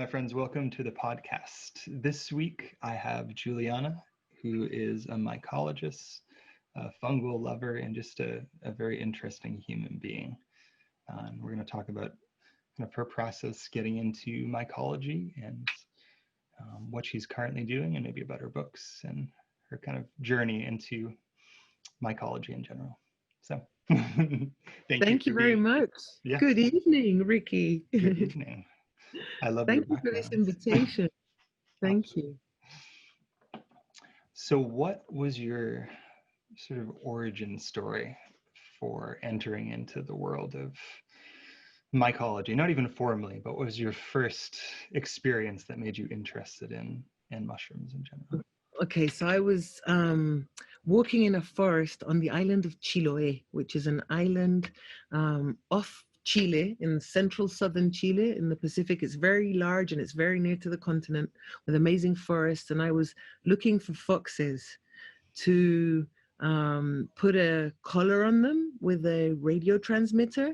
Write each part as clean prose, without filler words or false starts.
my friends. Welcome to the podcast. This week, I have Giuliana, who is a mycologist, a fungal lover, and just a very interesting human being. And we're going to talk about kind of her process getting into mycology and what she's currently doing, and maybe about her books and her kind of journey into mycology in general. So Thank you very much. Yes. Good evening, Ricky. Good evening. I love your Thank you for this background. invitation. Thank you. So what was your sort of origin story for entering into the world of mycology? Not even formally, but what was your first experience that made you interested in mushrooms in general? Okay, so I was walking in a forest on the island of Chiloé, which is an island off Chile, in central southern Chile in the Pacific. It's very large and it's very near to the continent with amazing forests. And I was looking for foxes to put a collar on them with a radio transmitter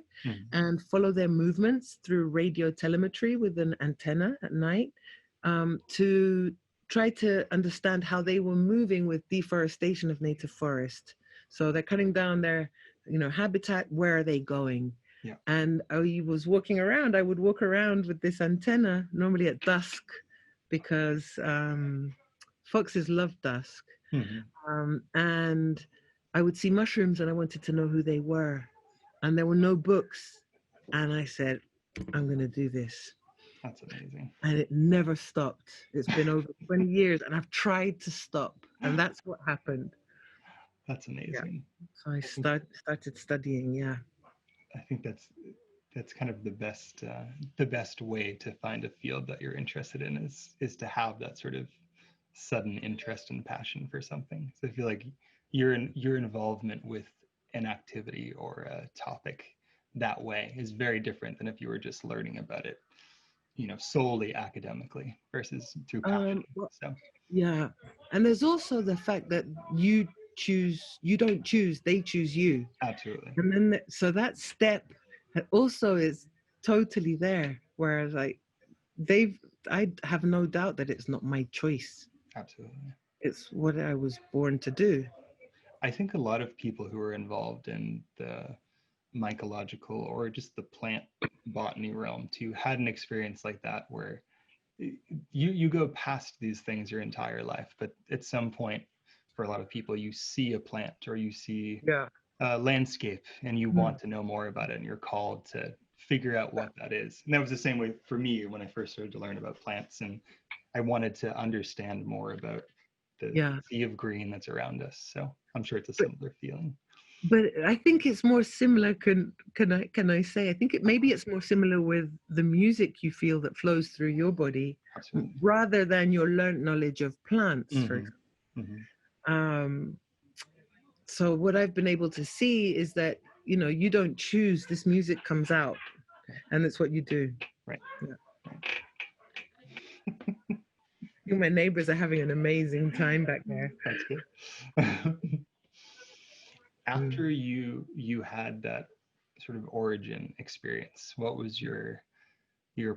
and follow their movements through radio telemetry with an antenna at night to try to understand how they were moving with deforestation of native forest. So they're cutting down their, habitat. Where are they going? Yeah. And I was walking around. I would walk around with this antenna, normally at dusk, because foxes love dusk. And I would see mushrooms, and I wanted to know who they were. And there were no books. And I said, I'm going to do this. That's amazing. And it never stopped. It's been over 20 years, and I've tried to stop. And that's what happened. That's amazing. Yeah. So I started studying, yeah. I think that's kind of the best way to find a field that you're interested in is to have that sort of sudden interest and passion for something. So I feel like your involvement with an activity or a topic that way is very different than if you were just learning about it, solely academically versus through passion. Yeah, and there's also the fact that you don't choose, they choose you. Absolutely. And then so that step also is totally there, whereas I have no doubt that it's not my choice. Absolutely. It's what I was born to do. I think a lot of people who are involved in the mycological or just the plant botany realm too had an experience like that, where you go past these things your entire life, but at some point for a lot of people you see a plant or you see a landscape and you want to know more about it, and you're called to figure out what that is. And that was the same way for me when I first started to learn about plants, and I wanted to understand more about the sea of green that's around us. So I'm sure it's a similar feeling. But I think it's more similar. Can I say? I think maybe it's more similar with the music you feel that flows through your body, rather than your learned knowledge of plants. For example. So what I've been able to see is that you don't choose. This music comes out, and it's what you do. Right. Yeah. I think my neighbors are having an amazing time back there. That's good. After you had that sort of origin experience, what was your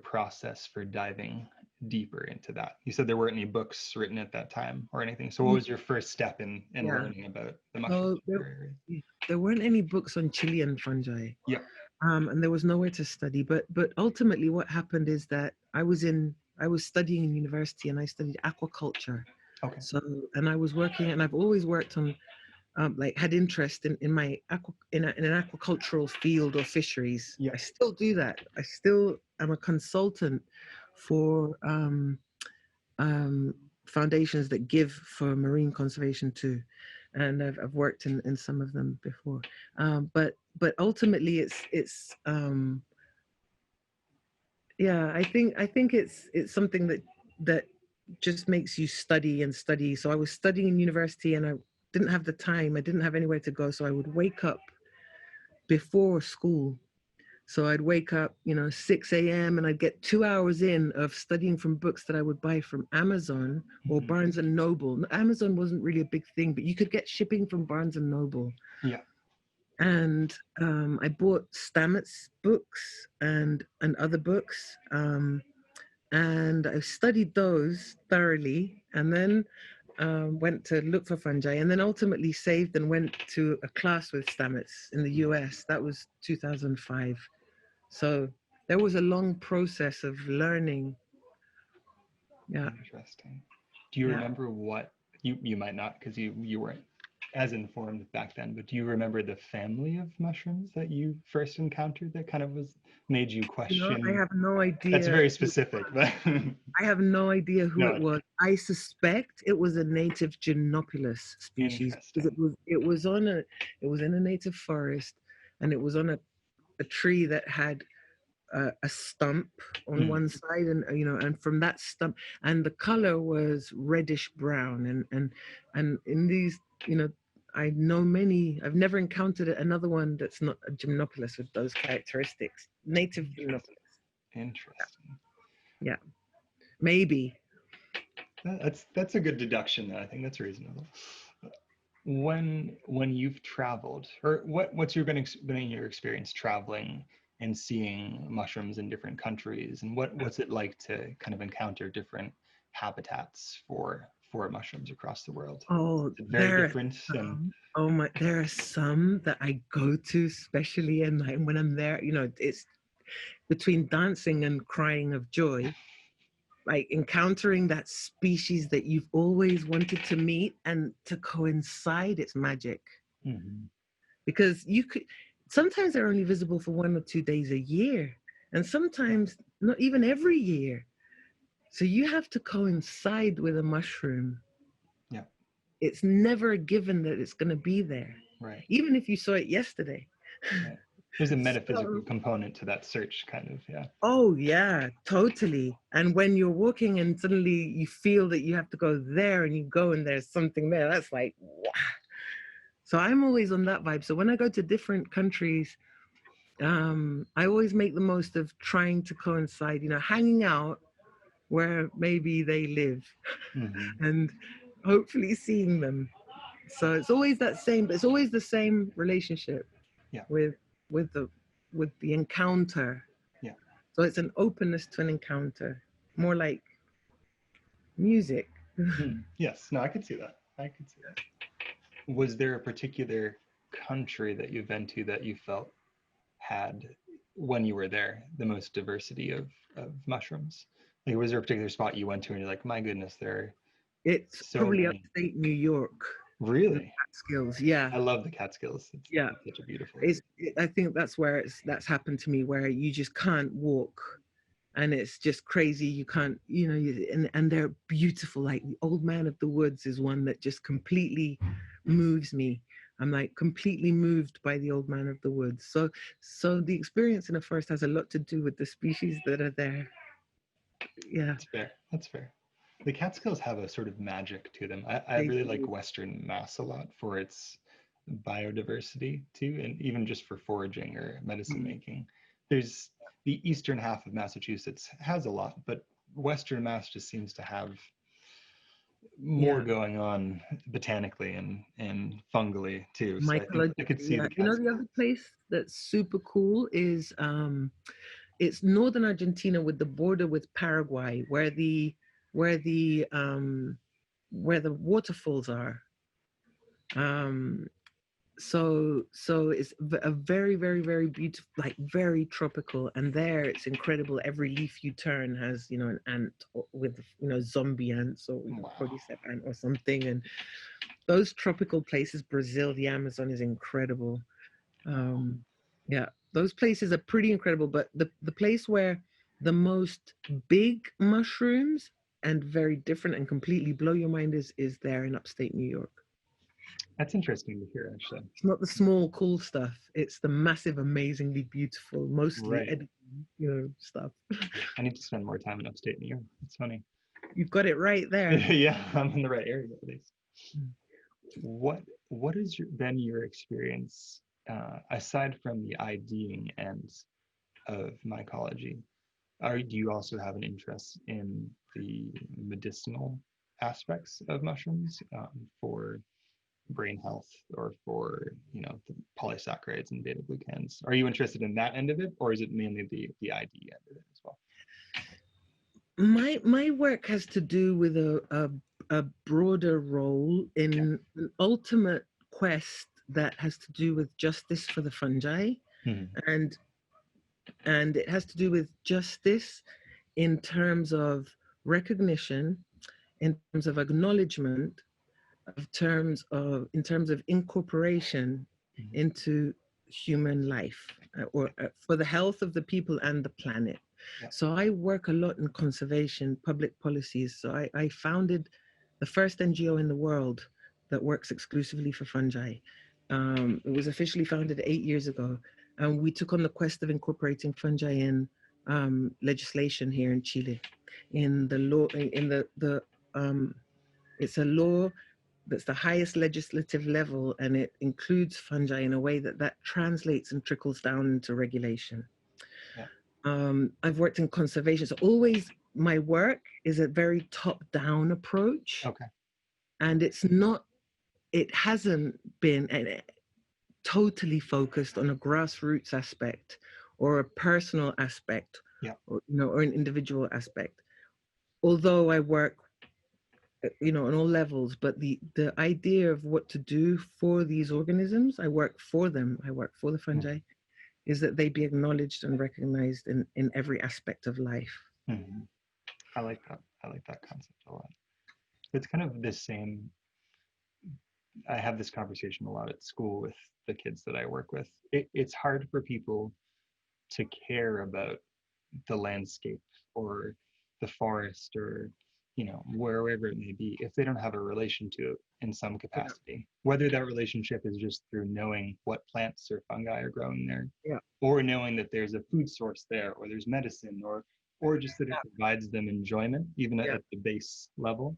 process for diving deeper into that? You said there weren't any books written at that time or anything. So what was your first step in learning about the mushrooms? There weren't any books on Chilean fungi. Yeah. And there was nowhere to study. But ultimately what happened is that I was studying in university, and I studied aquaculture. Okay. So, and I was working, and I've always worked on had interest in an aquacultural field or fisheries. Yeah. I still do that. I still am a consultant for foundations that give for marine conservation too, and I've worked in some of them before. But ultimately, it's I think it's something that just makes you study and study. So I was studying in university, and I didn't have the time. I didn't have anywhere to go. So I would wake up before school. So I'd wake up, 6 a.m. and I'd get 2 hours in of studying from books that I would buy from Amazon or Barnes and Noble. Amazon wasn't really a big thing, but you could get shipping from Barnes and Noble. Yeah. And I bought Stamets books and other books. and I studied those thoroughly, and then went to look for fungi, and then ultimately saved and went to a class with Stamets in the US. That was 2005. So there was a long process of learning. Yeah. Interesting. Do you Yeah. remember what you might not because you weren't as informed back then, but do you remember the family of mushrooms that you first encountered that kind of was made you I question? have no That's idea. very specific, but I have no idea who no, it was. I suspect it was a native Gymnopolis species because interesting. it was in a native forest, and it was on a tree that had a stump on Hmm, one side, and and from that stump, and the color was reddish brown, and in these, I know many. I've never encountered another one that's not a Gymnopolis with those characteristics. Native interesting. Gymnopolis. Interesting. Yeah, maybe. That's a good deduction. I think that's reasonable. When you've traveled, or what's been your experience traveling and seeing mushrooms in different countries, and what's it like to kind of encounter different habitats for mushrooms across the world? Oh, Is it very there are different? And some. Oh my, there are some that I go to, especially in like when I'm there. It's between dancing and crying of joy, like encountering that species that you've always wanted to meet and to coincide. It's magic Mhm. because you could. Sometimes they're only visible for 1 or 2 days a year, and Yeah, sometimes not even every year. So you have to coincide with a mushroom. yeah, It's never a given that it's going to be there, right, even if you saw it yesterday. right. There's a metaphysical So, component to that search, kind of. Yeah. oh, yeah, totally. And when you're walking and suddenly you feel that you have to go there and you go and there's something there, that's like, wow. So I'm always on that vibe. So when I go to different countries, I always make the most of trying to coincide, hanging out where maybe they live Hmm. and hopefully seeing them. So it's always that same, but it's always the same relationship Yeah, with with the with the encounter. yeah. So it's an openness to an encounter, more like music. Mm. Yes. No, I could see that. I could see that. Was there a particular country that you've been to that you felt had, when you were there, the most diversity of mushrooms? Like, was there a particular spot you went to and you're like, my goodness, there are It's so probably many? upstate New York, the Really? Catskills. Yeah, I love the Catskills. yeah. It's such a beautiful. I think that's where that's happened to me, where you just can't walk, and it's just crazy. You can't, and they're beautiful. Like the Old Man of the Woods is one that just completely moves me. I'm like completely moved by the Old Man of the Woods. So the experience in a forest has a lot to do with the species that are there. Yeah, That's fair. That's fair. The Catskills have a sort of magic to them. I they really like do. Western Mass a lot for its biodiversity too, and even just for foraging or medicine Mm. making. There's the eastern half of Massachusetts has a lot, but Western Mass just seems to have more Yeah, going on botanically and fungally too. So I mycology. could see Yeah, the the Catskills. other place that's super cool is it's northern Argentina with the border with Paraguay, where the um, where the waterfalls are. Um, so it's a very, very, very beautiful, like very tropical, and there it's incredible. Every leaf you turn has an ant with zombie ants or Wow. cordyceps ant or something, and those tropical places, Brazil, the Amazon is incredible. Wow. um yeah, those places are pretty incredible, but the place where the most big mushrooms and very different and completely blow your mind is there in upstate New York. That's interesting to hear, actually. It's not the small cool stuff, it's the massive, amazingly beautiful, mostly Right. edible stuff. I need to spend more time in upstate New York. It's funny. You've got it right there. Yeah, I'm in the right area at least. What has been your experience aside from the IDing end of mycology? Do you also have an interest in the medicinal aspects of mushrooms for brain health or for the polysaccharides and beta glucans? Are you interested in that end of it, or is it mainly the ID end of it as well? My work has to do with a broader role Yeah. in an ultimate quest that has to do with justice for the fungi, Mhm. and it has to do with justice in terms of recognition, in terms of acknowledgement, of terms of in terms of incorporation Mhm. into human life, or for the health of the people and the planet. Yeah. So I work a lot in conservation, public policies. So I founded the first NGO in the world that works exclusively for fungi. It was officially founded 8 years ago, and we took on the quest of incorporating fungi in legislation here in Chile, in the law, in the it's a law that's the highest legislative level, and it includes fungi in a way that translates and trickles down into regulation. Yeah. I've worked in conservation, so always my work is a very top-down approach, Okay. and it hasn't been totally focused on a grassroots aspect or a personal aspect, Yeah. or or an individual aspect. Although I work on all levels, but the idea of what to do for these organisms, I work for them, I work for the fungi, Mhm. is that they be acknowledged and recognized in every aspect of life. Mhm. I like that. I like that concept a lot. It's kind of the same. I have this conversation a lot at school with the kids that I work with. It's hard for people to care about the landscape or the forest or wherever it may be if they don't have a relation to it in some Yeah, capacity, whether that relationship is just through knowing what plants or fungi are growing there, yeah, or knowing that there's a food source there, or there's medicine, or just that it yeah, provides them enjoyment even yeah, at the base level.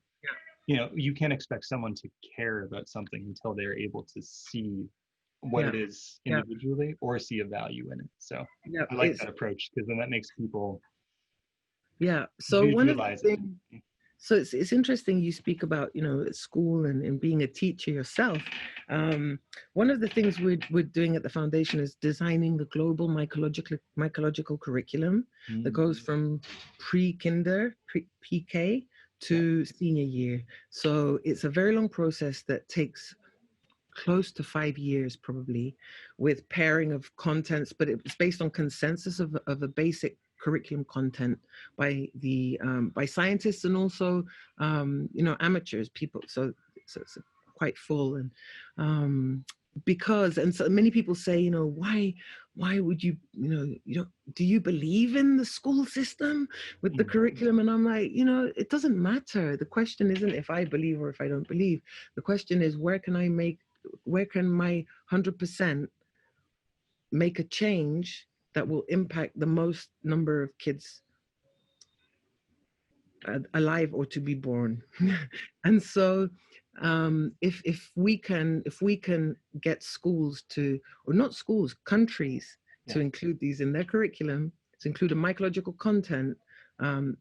yeah, You can't expect someone to care about something until they're able to see what yeah, it is yeah, individually or see a value in it. So yeah. I like that approach because then that makes people Yeah. So one of the visualize it. things, so it's interesting you speak about at school and being a teacher yourself. One of the things we're doing at the foundation is designing the global mycological curriculum that Mm, goes from PK yeah, to senior year. So it's a very long process that takes close to 5 years probably, with pairing of contents, but it's based on consensus of a basic curriculum content by scientists and also amateurs people. So it's quite full, and because and so many people say, why would do you believe in the school system with the mm, curriculum? And I'm like, it doesn't matter. The question isn't if I believe or if I don't believe. The question is, where can my 100% make a change that will impact the most number of kids alive or to be born? And so if we can get schools to, or not schools, countries, yeah, to include these in their curriculum, to include a mycological content.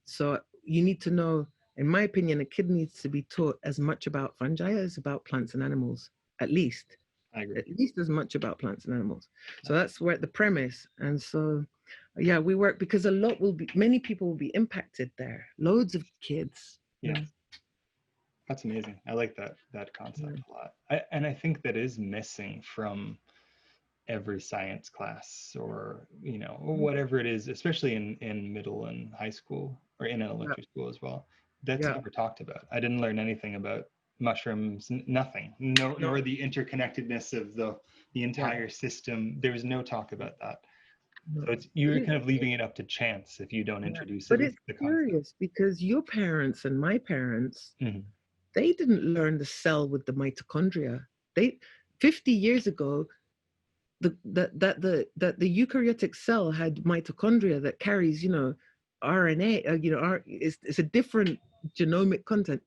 So you need to know, in my opinion, a kid needs to be taught as much about fungi as about plants and animals, at least I agree. at least as much about plants and animals. Yeah, So that's where the premise. And so, yeah, we work because many people will be impacted there. Loads of kids. yeah, that's amazing. I like that Yeah, concept a lot. And I think that is missing from every science class or or whatever it is, especially in middle and high school or in yeah, elementary school as well. That's yeah. never talked about. I didn't learn anything about mushrooms, nothing, no, No, nor the interconnectedness of the yeah, entire system. There was no talk about that. no. So it's But you're kind of leaving it up to chance if you don't yeah. introduce it But with it's the concept. curious because your parents and my parents, Mhm. they didn't learn the cell with the mitochondria. They 50 years ago, the eukaryotic cell had mitochondria that carries RNA. It's a different genomic content.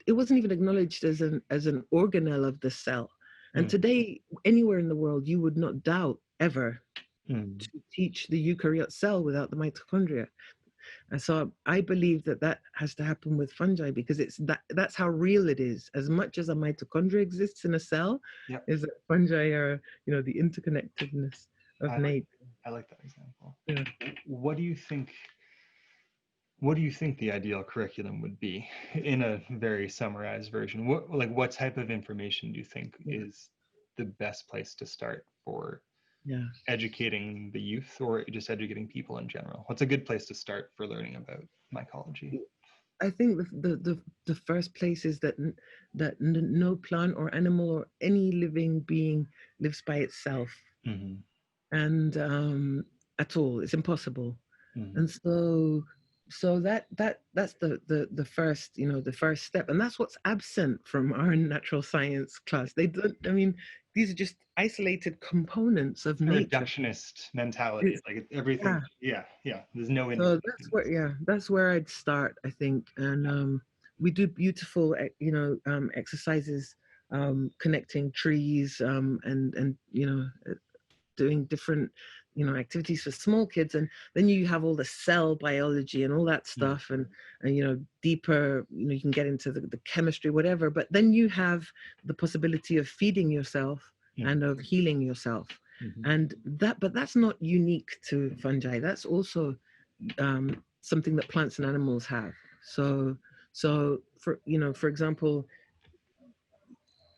It wasn't even acknowledged as an organelle of the cell. And Mm. today, anywhere in the world, you would not doubt ever Mm. to teach the eukaryote cell without the mitochondria. And so I believe that has to happen with fungi, because that's how real it is. As much as a mitochondria exists in a cell, Yep. is that fungi are, the interconnectedness of I like nature. I like that example. Yeah. What do you think? what do you think the ideal curriculum would be in a very summarized version? What type of information do you think Yeah. is the best place to start for Yeah. educating the youth or just educating people in general? What's a good place to start for learning about mycology? I think the first place is no plant or animal or any living being lives by itself, Mm-hmm. and at all, it's impossible. Mm-hmm. And so that's the first, the first step, and that's what's absent from our natural science class. They don't, I mean, these are just isolated components of A nature. reductionist mentality, It's, like everything. yeah. Yeah, yeah. There's no So that's interactions. where, yeah, that's where I'd start, I think. And we do beautiful, exercises, connecting trees, and doing different, activities for small kids. And then you have all the cell biology and all that Mm-hmm. stuff, and deeper, you can get into the chemistry, whatever. But then you have the possibility of feeding yourself and of healing yourself. Mm-hmm. And but that's not unique to fungi. That's also something that plants and animals have. So for example,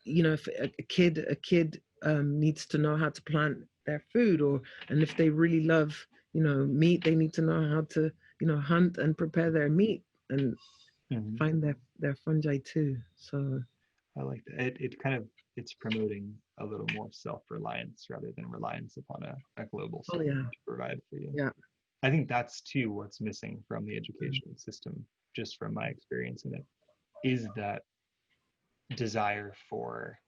if a kid needs to know how to plant their food, and if they really love meat, they need to know how to hunt and prepare their meat and Mm-hmm. find their fungi too. So I like that. It's promoting a little more self-reliance rather than reliance upon a global oh source yeah, to provide for you. yeah, I think that's too what's missing from the education system, just from my experience in it, is that desire for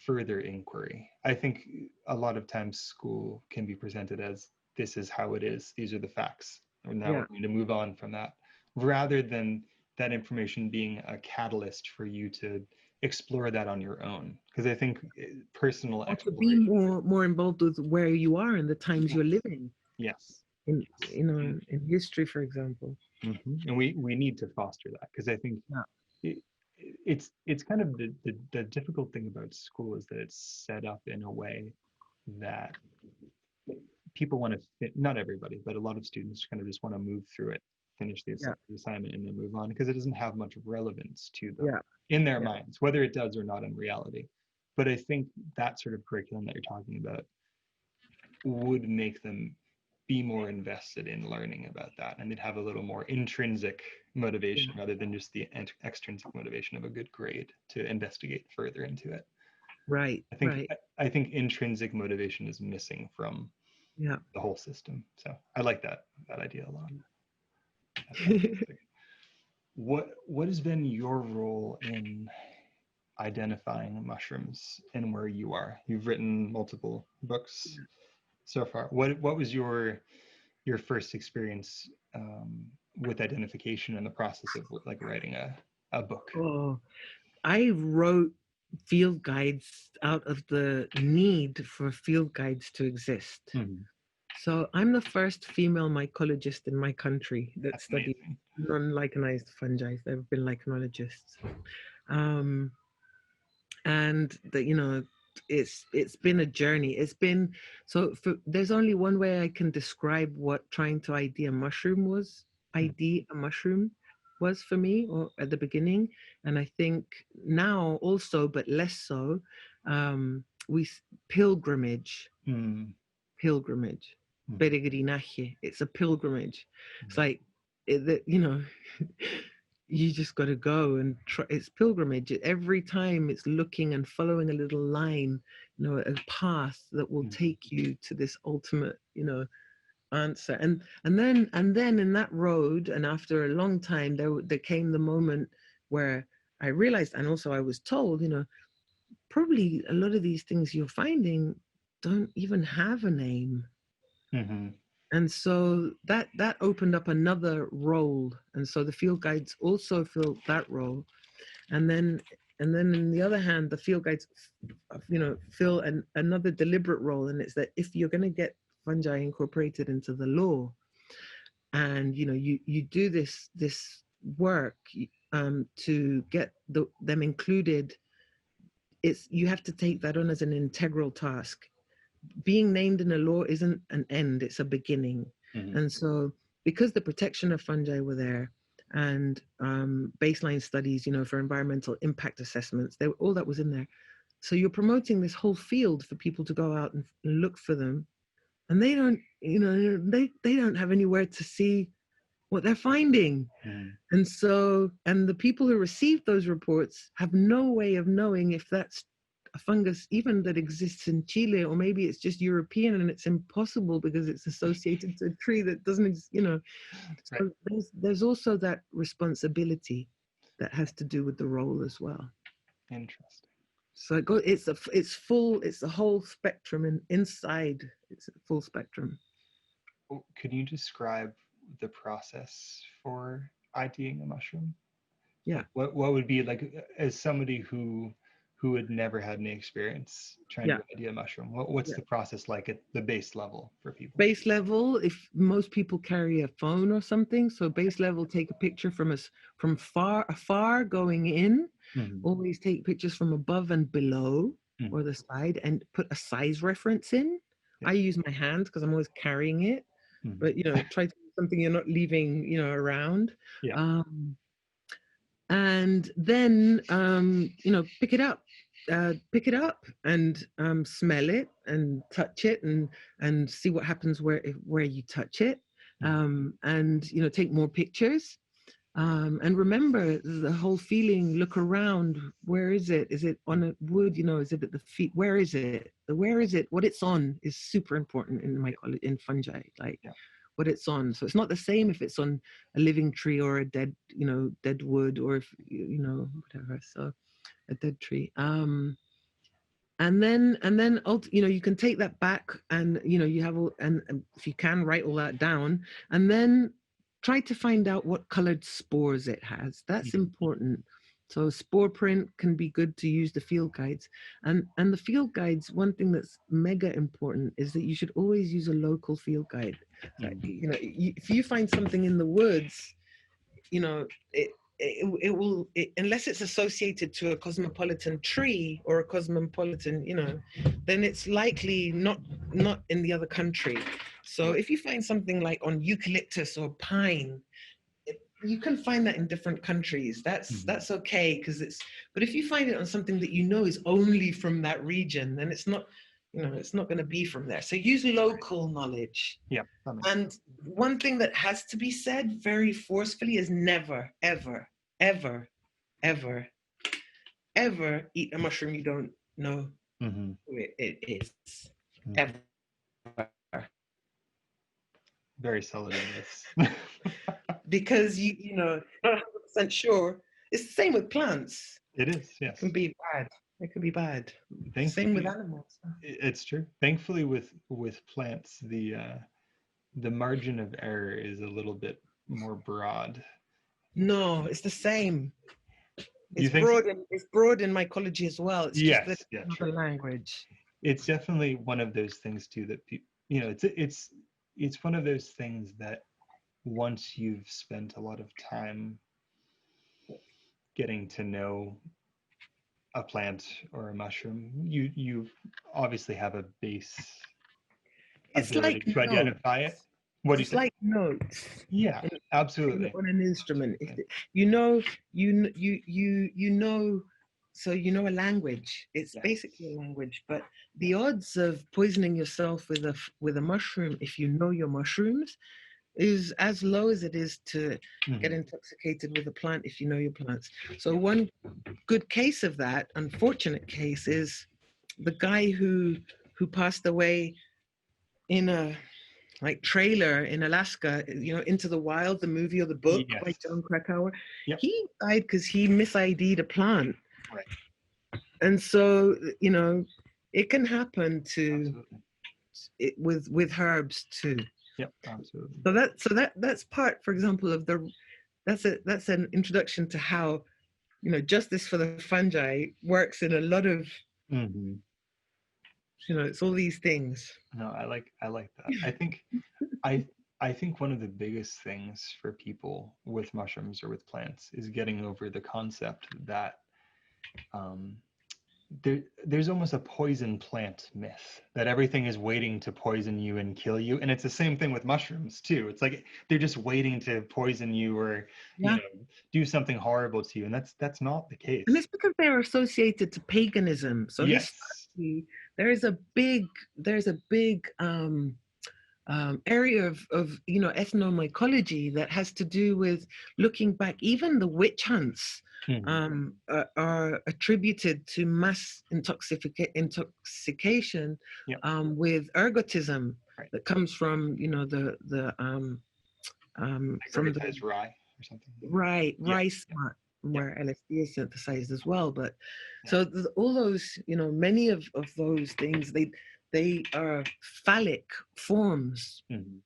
further inquiry. I think a lot of times school can be presented as this is how it is, these are the facts, and now yeah. we're going to move on from that, rather than that information being a catalyst for you to explore that on your own. Because I think personal Or to be exploration. more involved with where you are and the times you're Yes, living yes, in, yes. in history, for example. And we need to foster that because I think Yeah, it, it's kind of the difficult thing about school is that it's set up in a way that people want to fit, not everybody, but a lot of students kind of just want to move through it, finish the yeah, assignment, and then move on because it doesn't have much relevance to them yeah, in their yeah, minds, whether it does or not in reality. But I think that sort of curriculum that you're talking about would make them be more invested in learning about that, and they'd have a little more intrinsic motivation yeah. rather than just the extrinsic motivation of a good grade to investigate further into it. Right, I think right. I think intrinsic motivation is missing from Yeah. the whole system. So I like that idea a lot. That's fantastic. What has been your role in identifying mushrooms and where you are? You've written multiple books so far. What was your first experience with identification and the process of like writing a book? Oh, I wrote field guides out of the need for field guides to exist. Mm-hmm. So I'm the first female mycologist in my country that That's studied amazing. non-lichenized fungi. There have been lichenologists. Um, and it's been a journey. It's been there's only one way I can describe what trying to ID a mushroom was for me, or at the beginning. And I think now also, but less so, we pilgrimage Mm-hmm. pilgrimage peregrinaje. It's a pilgrimage. It's Mm-hmm. like you just got to go and try. It's pilgrimage. Every time it's looking and following a little line, a path that will take you to this ultimate, answer. And then in that road, and after a long time, there came the moment where I realized, and also I was told, probably a lot of these things you're finding don't even have a name. Mm-hmm. And so that opened up another role, and so the field guides also filled that role. And then on the other hand, the field guides fill another deliberate role, and it's that if you're going to get fungi incorporated into the law, and you do this work to get them included, you have to take that on as an integral task. Being named in a law isn't an end, it's a beginning. Mm-hmm. And so because the protection of fungi were there, and baseline studies, for environmental impact assessments, all that was in there. So you're promoting this whole field for people to go out and look for them, and they don't, they don't have anywhere to see what they're finding. And so, and the people who receive those reports have no way of knowing if that's a fungus even that exists in Chile, or maybe it's just European and it's impossible because it's associated to a tree that doesn't, So Right. there's also that responsibility that has to do with the role as well. Interesting. So it's a whole spectrum, and inside it's a full spectrum. Could you describe the process for IDing a mushroom? Yeah. What would be like, as somebody who had never had any experience trying to ID a mushroom? What's the process like at the base level for people? Base level, if most people carry a phone or something, so base level, take a picture from afar going in. Always take pictures from above and below or the side, and put a size reference in. I use my hand because I'm always carrying it, but try to do something you're not leaving around. And then pick it up and smell it and touch it and see what happens where you touch it, and take more pictures, and remember the whole feeling. Look around. Where is it? Is it on a wood? Is it at the feet? Where is it? What it's on is super important in mycology, in fungi. What it's on. So it's not the same if it's on a living tree or a dead wood, or if whatever. So a dead tree. And then you can take that back, and you have all, and if you can, write all that down, and then try to find out what colored spores it has. That's important. So spore print can be good to use the field guides. And the field guides, one thing that's mega important is that you should always use a local field guide. If you find something in the woods, it will, unless it's associated to a cosmopolitan tree or a cosmopolitan, then it's likely not in the other country. So if you find something like on eucalyptus or pine, you can find that in different countries. That's okay, because but if you find it on something that is only from that region, then it's not going to be from there. So use local knowledge. And one thing that has to be said very forcefully is never, ever, ever, ever, ever eat a mushroom you don't know who it is. Ever. Very solid in this. Because you're not 100% sure. It's the same with plants. It is, yes. It can be bad. It can be bad. Same with animals. It's true. Thankfully, with plants, the margin of error is a little bit more broad. No, it's the same. It's broad. It's broad in mycology as well. It's just that it's another language. It's definitely one of those things too that people, it's one of those things that once you've spent a lot of time getting to know a plant or a mushroom, you obviously have a base ability to identify it. What do you think? It's like notes. Yeah, absolutely. On an instrument, so a language. It's basically a language. But the odds of poisoning yourself with a mushroom, if you know your mushrooms, is as low as it is to get intoxicated with a plant if you know your plants. So one good case of that, unfortunate case, is the guy who passed away in a trailer in Alaska, Into the Wild, the movie or the book by John Krakauer. He died because he mis-ID'd a plant. Right. And so, it can happen with herbs too. Yep, absolutely. So that's part, for example, of that's an introduction to how, justice for the fungi works in a lot of, it's all these things. No, I like that. I think one of the biggest things for people with mushrooms or with plants is getting over the concept that there's almost a poison plant myth that everything is waiting to poison you and kill you, and it's the same thing with mushrooms too. It's like they're just waiting to poison you or Yeah. do something horrible to you, and that's not the And case. it's because they're associated to paganism. So Yes. historically, there is a big, there's a big area of ethnomycology that has to do with looking back. Even the witch hunts Mhm. are attributed to mass intoxication Yep. with ergotism Right. that comes from Like from the ergotized rye or something. Yeah. rice Yeah. Yeah. where LSD is synthesized as well. But Yeah. so all those, many of those things, they are phallic forms. Mhm.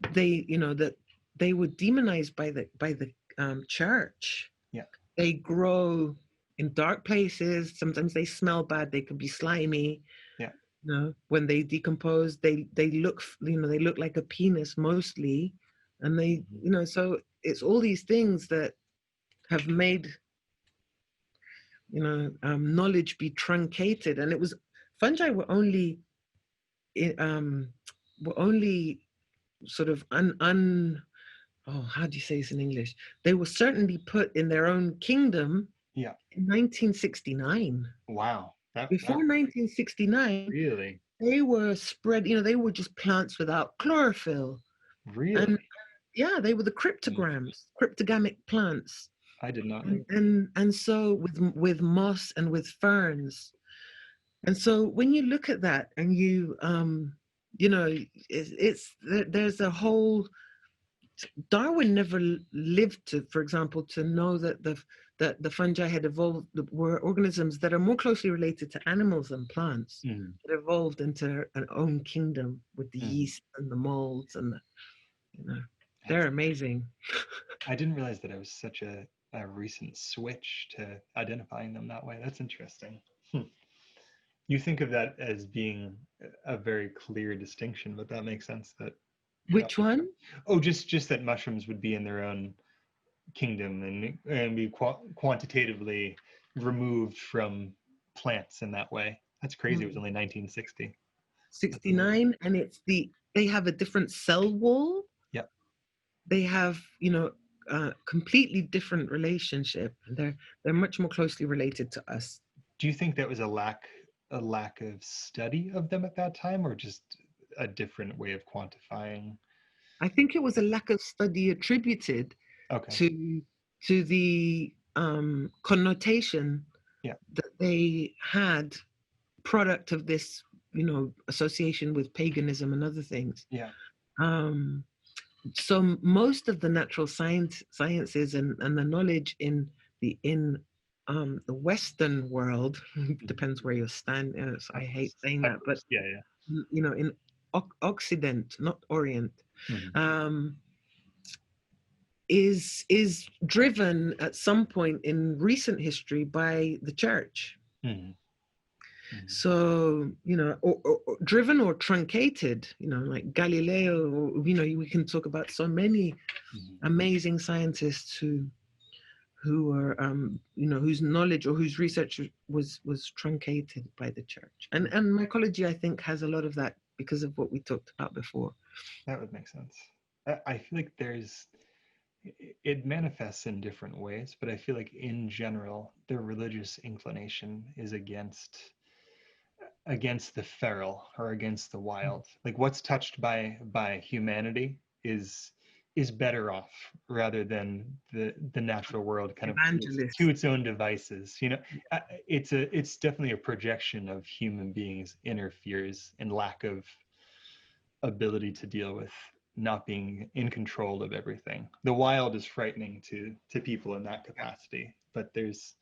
That they were demonized by the church. Yeah. They grow in dark places. Sometimes they smell bad. They can be slimy. Yeah. When they decompose, they look they look like a penis mostly, and they Mhm. so it's all these things that have made knowledge be truncated. And it was fungi um were only sort of oh, how do you say this in English? They were certainly put in their own kingdom Yeah. in 1969. Wow. That Before 1969, really, they were spread, they were just plants without chlorophyll. And really. yeah, they were the Mm. cryptogamic plants. I did not And know. and so with moss and with ferns. And so when you look at that and there's a whole Darwin never lived to, for example, to know that the fungi had evolved were organisms that are more closely related to animals than plants. Mhm. That evolved into an own kingdom with the Mhm. yeast and the molds and they're That's, amazing. I didn't realize that it was such a recent switch to identifying them that way. That's interesting. Hmm. You think of that as being a very clear distinction, but that makes sense that that Which one? oh, just that mushrooms would be in their own kingdom and be quantitatively removed from plants in that way. That's crazy. It was only 1960. That's amazing. 69, and they have a different cell wall. Yep. They have completely different relationship. They're much more closely related to us. Do you think that was a lack of study of them at that time, or just a different way of quantifying? I think it was a lack of study attributed Okay. to the connotation Yeah. that they had, product of this association with paganism and other things. Yeah. um, so most of the natural sciences and the knowledge in the Western world Mhm. depends where you stand. So I Of hate course. saying Of that, but course. Yeah. Yeah. in Occident, not Orient, Mhm. um, is driven at some point in recent history by the church. Mhm. Mhm. So, or driven or truncated, like Galileo, or, we can talk about so many Mhm. amazing scientists who are, whose knowledge or whose research was truncated by the church. And mycology, I think, has a lot of that because of what we talked about before. That would make sense. I feel like it manifests in different ways, but I feel like in general, the religious inclination is against the feral or against the wild. Like what's touched by humanity is better off rather than the natural world kind of to Evangelist. its own devices. It's definitely a projection of human beings' inner fears and lack of ability to deal with not being in control of everything. The wild is frightening to people in that capacity, but there's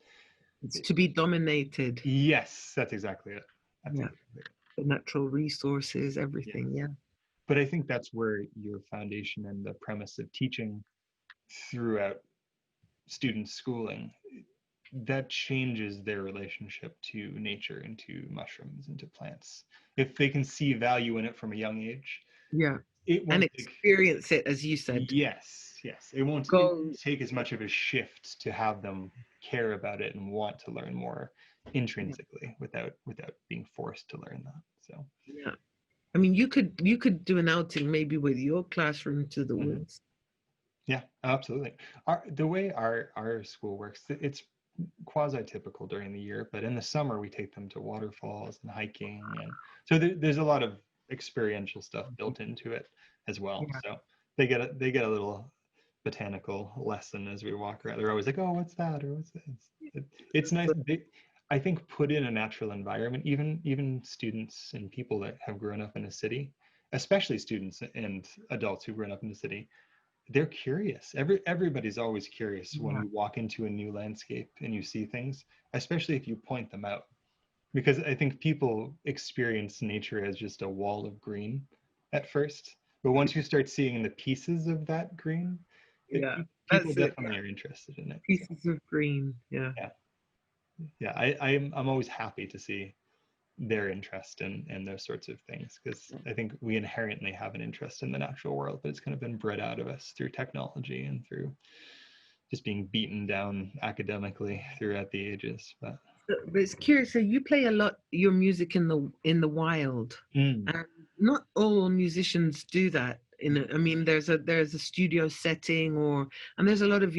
It's to be dominated. yes, that's exactly it. That's Yeah. exactly it. The natural resources, Yeah. everything. Yeah. But I think that's where your foundation and the premise of teaching throughout student schooling that changes their relationship to nature and to mushrooms and to plants. If they can see value in it from a young age, Yeah. it And won't take experience it, as you said. yes, it won't Go. take as much of a shift to have them care about it and want to learn more intrinsically without being forced to learn that. So Yeah. I mean, you could do an outing maybe with your classroom to the mhm. woods. Yeah, absolutely. The way our school works, it's quasi typical during the year, but in the summer we take them to waterfalls and hiking, and so there's a lot of experiential stuff built into it as well. Yeah. So they get a little botanical lesson as we walk around. They're always like, "Oh, what's that?" or "What's this?" It's nice. So I think put in a natural environment, even students and people that have grown up in a city, especially students and adults who've grown up in the city, they're curious. Everybody's always curious when yeah, you walk into a new landscape and you see things, especially if you point them out. Because I think people experience nature as just a wall of green at first, but once you start seeing the pieces of that green, yeah, people that's it. definitely are interested in it. So Pieces of green. Yeah. yeah, yeah, I'm always happy to see their interest in those sorts of things, because I think we inherently have an interest in the natural world, but it's kind of been bred out of us through technology and through just being beaten down academically throughout the ages. But it's curious. So you play a lot your music in the wild, Mm, and not all musicians do that. I mean, there's a studio setting, and there's a lot of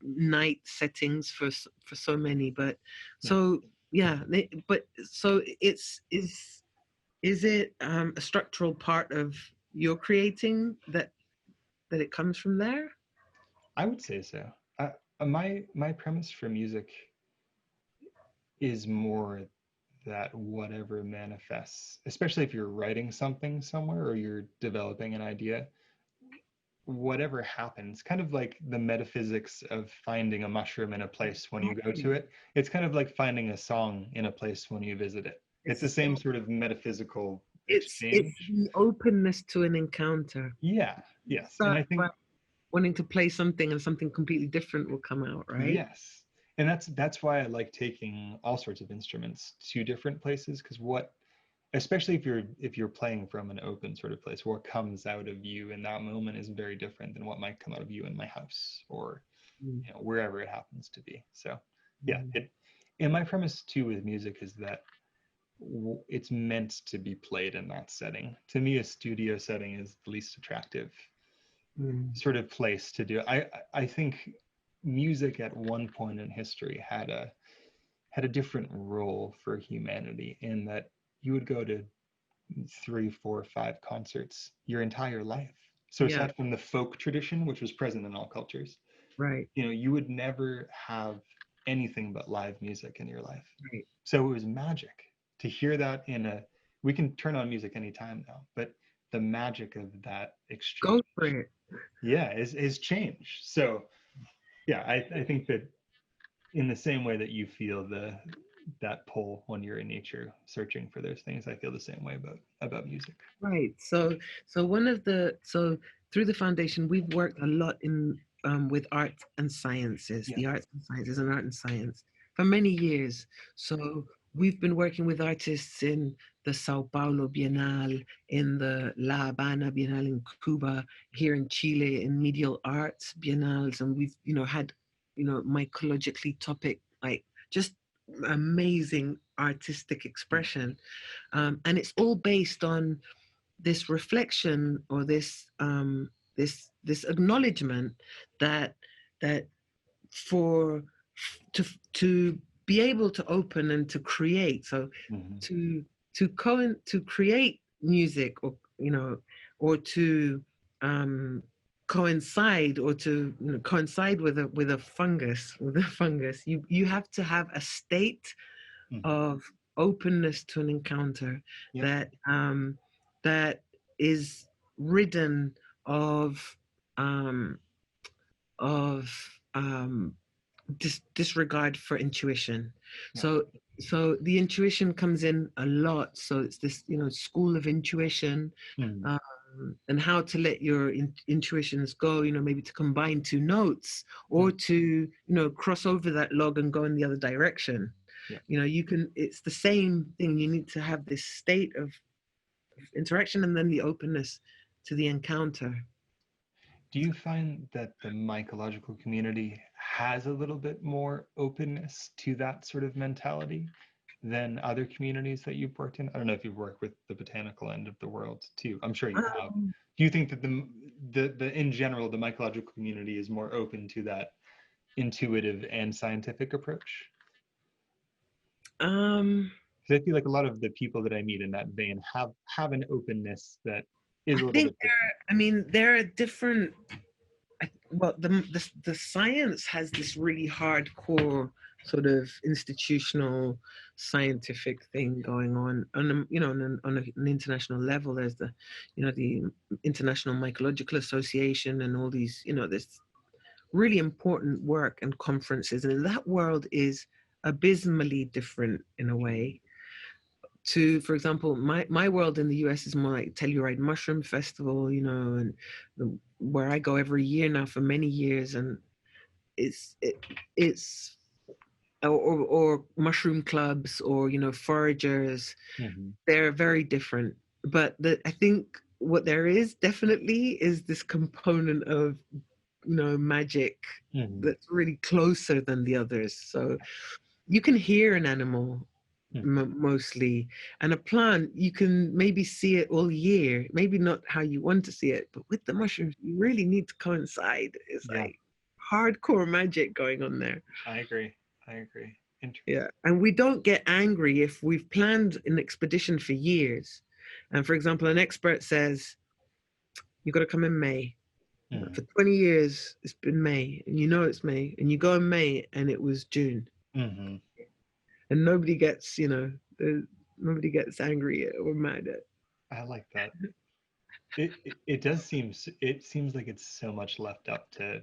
night settings for so many. But yeah, so yeah, but so is it a structural part of your creating that it comes from there? I would say so. My premise for music is more that whatever manifests, especially if you're writing something somewhere or you're developing an idea, whatever happens, kind of like the metaphysics of finding a mushroom in a place when you go to it, it's kind of like finding a song in a place when you visit it. It's the It's same sort of metaphysical it's exchange. the openness to an encounter. Yeah, yes. And Start I think by wanting to play something and something completely different will come out, right? yes. And that's why I like taking all sorts of instruments to different places, because what, especially if you're playing from an open sort of place, what comes out of you in that moment is very different than what might come out of you in my house or Mm, wherever it happens to be. So yeah, mm, it, and my premise too with music is that it's meant to be played in that setting. To me, a studio setting is the least attractive mm. sort of place to do it. I think music at one point in history had a different role for humanity, in that you would go to three, four, five concerts your entire life. So Yeah, aside from the folk tradition, which was present in all cultures, right, you would never have anything but live music in your life. right. So it was magic to hear that in a. We can turn on music anytime now, but the magic of that exchange, Go for it. yeah, is changed. So yeah, I think that in the same way that you feel that pull when you're in nature searching for those things, I feel the same way about music. Right. So through the foundation, we've worked a lot in with art and sciences, Yeah. the arts and sciences and art and science for many years. So we've been working with artists in the Sao Paulo Bienal, in the La Habana Bienal in Cuba, here in Chile, in medial arts biennales, and we've had mycologically topic, like just amazing artistic Mm, expression, and it's all based on this reflection or this acknowledgement that that for to be able to open and to create, so mhm, to to create music, or or to um coincide, or to coincide with a fungus, you have to have a state mhm. of openness to an encounter Yep. that that is ridden of um, of disregard for intuition. Yeah. So the intuition comes in a lot. So it's this school of intuition, Mhm, and how to let your intuitions go. Maybe to combine two notes, mhm. or to cross over that log and go in the other direction. Yeah. You can. It's the same thing. You need to have this state of interaction, and then the openness to the encounter. Do you find that the mycological community has a little bit more openness to that sort of mentality than other communities that you've worked in? I don't know if you've worked with the botanical end of the world too. I'm sure you have. Um, Do you think that the in general the mycological community is more open to that intuitive and scientific approach? um, Because I feel like a lot of the people that I meet in that vein have an openness that is I a little think bit different. I mean, there are different. Well, the science has this really hardcore sort of institutional scientific thing going on an international level. There's the International Mycological Association and all these, this really important work and conferences, and that world is abysmally different in a way to, for example, my world in the US is more like Telluride Mushroom Festival, and where I go every year now for many years, and it's or mushroom clubs, or foragers. Mm-hmm. They're very different, but I think what there is definitely is this component of magic Mm-hmm. that's really closer than the others. So you can hear an animal mostly, and a plant you can maybe see it all year, maybe not how you want to see it, but with the mushrooms you really need to coincide. It's Yeah, like hardcore magic going on there. I agree. I agree. Yeah, and we don't get angry if we've planned an expedition for years, and for example an expert says you got to come in May. For Mm-hmm. 20 years it's been May, and it's May, and you go in May and it was June, Mm-hmm. and nobody gets angry or mad at. I like that. It does seem it seems like it's so much left up to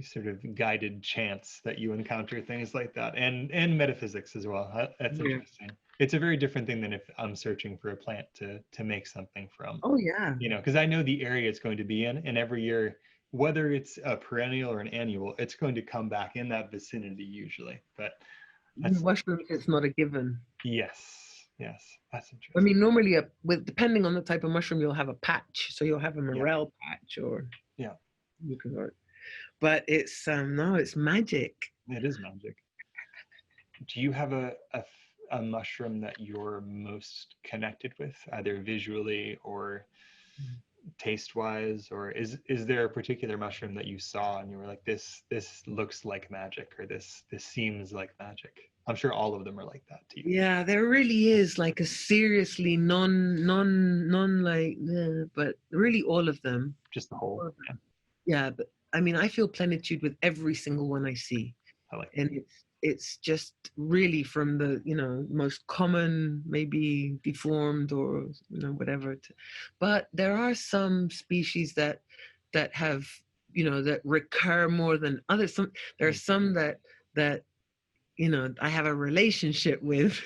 sort of guided chance that you encounter things like that, and metaphysics as well. That's Yeah. interesting. It's a very different thing than if I'm searching for a plant to make something from, Oh yeah. because I know the area it's going to be in, and every year, whether it's a perennial or an annual, it's going to come back in that vicinity usually. But that's Mushrooms, it's not a given. yes, that's I interesting. mean, normally, with depending on the type of mushroom, you'll have a patch. So you'll have a Yeah, morel patch, or yeah, you can go. But it's no, it's magic. it is magic. Do you have a mushroom that you're most connected with, either visually or taste wise, or is there a particular mushroom that you saw and you were like, this looks like magic, or this seems like magic? I'm sure all of them are like that to you. Yeah, there really is like a seriously non like, but really all of them. Just the All whole. of Yeah, them. Yeah, but I mean, I feel plenitude with every single one I see. I like that. And it's just really from the most common, maybe deformed, or whatever but there are some species that have that recur more than others. There are Mm, some that I have a relationship with.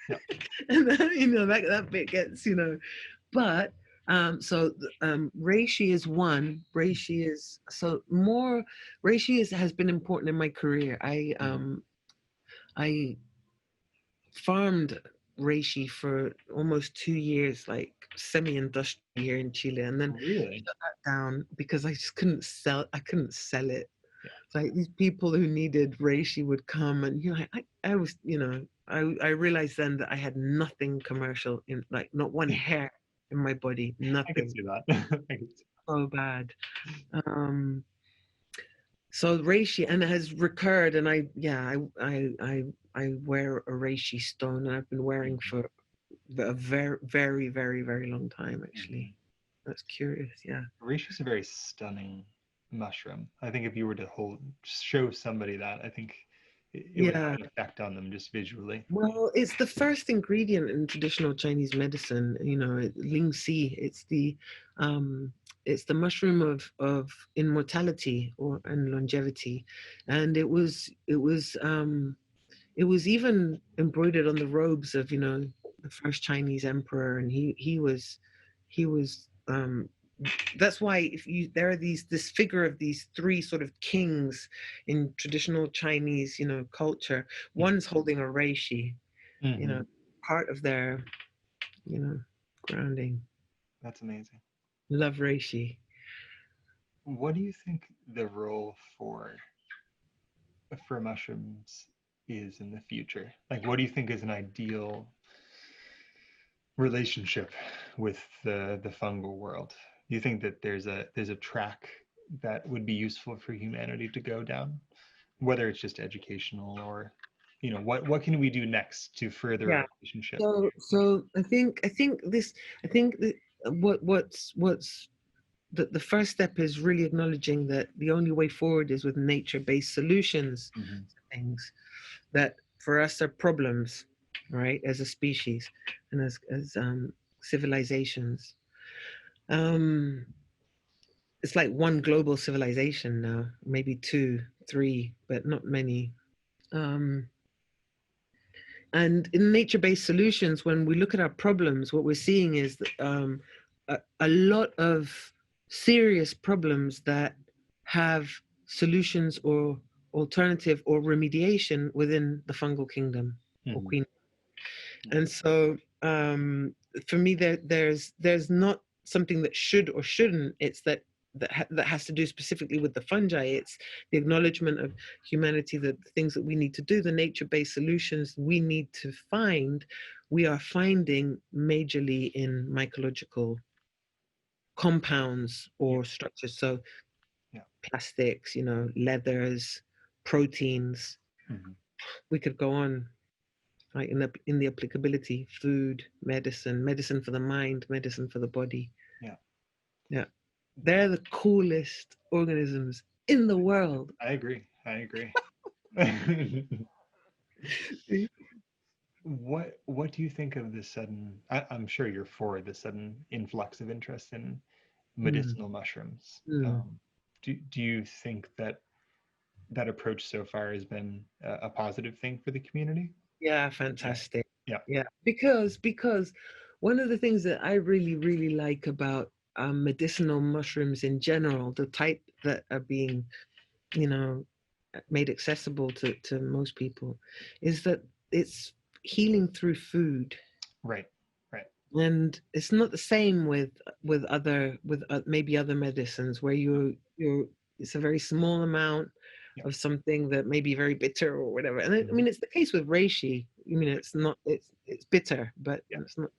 yeah, yeah. And then, that bit gets but so reishi is one. Reishi is so more. Reishi has been important in my career. Mhm. I farmed reishi for almost 2 years, like semi-industrial here in Chile, and then Really? shut that down because I just couldn't sell. I couldn't sell it. Yeah. Like these people who needed reishi would come, and I was I realized then that I had nothing commercial, in like not one hair in my body, I can nothing. see that. I can see. So bad. Um, so reishi, and it has recurred, and I wear a reishi stone, and I've been wearing Mhm, for a very very very very long time mhm. actually. That's curious, yeah. Reishi is a very stunning mushroom. I think if you were to show somebody that, I think it would have Yeah. an effect on them just visually. Well, it's the first ingredient in traditional Chinese medicine. Ling Si. It's the mushroom of immortality or and longevity, and it was even embroidered on the robes of the first Chinese emperor, and he was that's why if you there are this figure of these three sort of kings in traditional Chinese culture. One's holding a reishi, you Mm-hmm. know part of their you know grounding. That's amazing. Love reishi. what do you think the role for mushrooms is in the future? Like, what do you think is an ideal relationship with the fungal world? Do you think that there's a track that would be useful for humanity to go down, whether it's just educational or, what can we do next to further Yeah. our relationship? So I think what's the first step is really acknowledging that the only way forward is with nature-based solutions Mhm. to things that for us are problems, right, as a species and as civilizations. Um, it's like one global civilization now, maybe two, three, but not many. Um, And in nature based solutions, when we look at our problems, what we're seeing is that, a lot of serious problems that have solutions or alternative or remediation within the fungal kingdom or Mhm. queen. And so, for me, there's not something that should or shouldn't. It's that has to do specifically with the fungi. It's the acknowledgement of humanity, that the things that we need to do, the nature-based solutions we need to find, we are finding majorly in mycological compounds Yeah. or structures. So Yeah. plastics, leathers, proteins. Mhm. We could go on, right, in the applicability, food, medicine for the mind, medicine for the body. Yeah. Yeah, they're the coolest organisms in the world. I agree. I agree. What do you think of the sudden? I'm sure you're for the sudden influx of interest in Mm, medicinal mushrooms. mm. Do you think that that approach so far has been a positive thing for the community? Yeah, Yeah. fantastic. Yeah. Yeah, because one of the things that I really really like about medicinal mushrooms in general, the type that are being, you know made accessible to most people, is that it's healing through food. Right. Right. And it's not the same with maybe other medicines where you're it's a very small amount Yeah. of something that may be very bitter or whatever. And I Mhm. mean, it's the case with reishi. I mean, it's not it's bitter, but Yeah. it's not.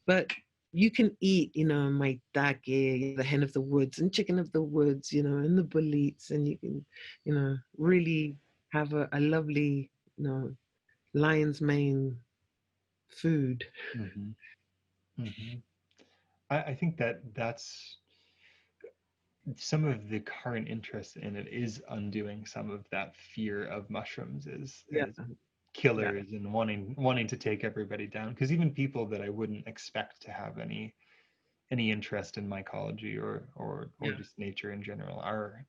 But you can eat, maitake, the hen of the woods, and chicken of the woods, and the boletes, and you can, really have a lovely, lion's mane food. Hmm. Hmm. I think that that's some of the current interest in it is undoing some of that fear of mushrooms Yeah, as yeah, killers and wanting to take everybody down. Because even people that I wouldn't expect to have any interest in mycology or yeah, just nature in general are